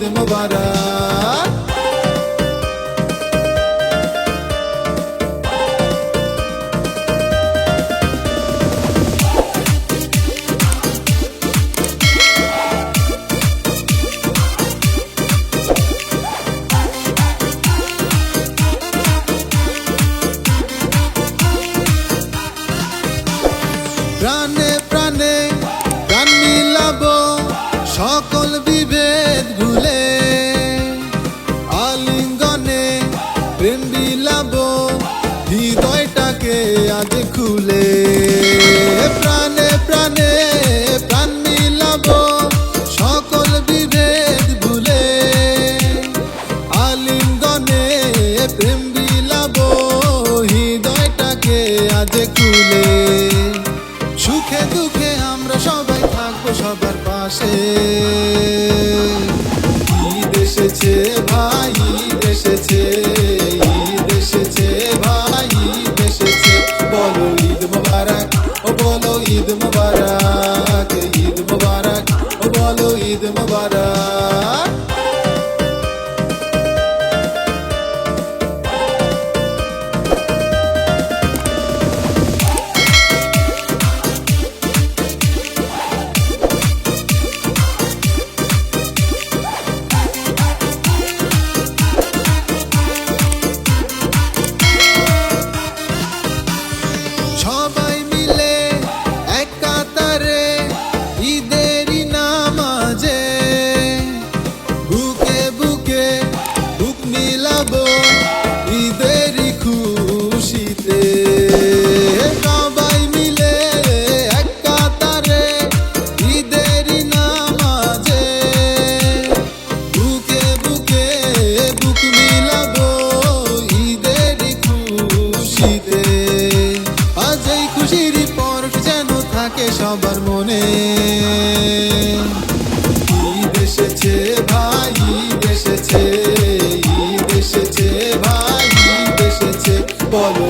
ঈদ মোবারক। প্রাণে প্রাণে প্রাণ মিলাবো সকল বিভেদ ভুলে, আলিঙ্গনে প্রেম বিলাবো হৃদয়টাকে আজ খুলে। প্রাণে প্রাণে প্রাণ মিলাবো সকল বিভেদ ভুলে, আলিঙ্গনে প্রেম বিলাবো হৃদয়টাকে আজ খুলে। সুখে দুঃখে আমরা সবাই থাকবো সবার পাশে। ঈদ এসেছে ভাই, ঈদ এসেছে, ঈদ এসেছে ভাই, ঈদ এসেছে। বলো ঈদ মোবারক, ও বলো ঈদ মোবারক, ঈদ মোবারক, ও বলো ঈদ মোবারক। সবাই মিলে এক কাতারে ঈদেরই নামাজে, বুকে বুকে বুক মিলাবো ঈদেরই খুশিতে। সবাই মিলে এক কাতারে ঈদেরই নামাজে, বুকে বুকে বুক মিলাবো ঈদেরই খুশিতে। আজ এই খুশির পরশ যেন থাকে সবার মনে। ঈদ এসেছে ভাই, ঈদ এসেছে, ঈদ এসেছে ভাই, ঈদ এসেছে। বলো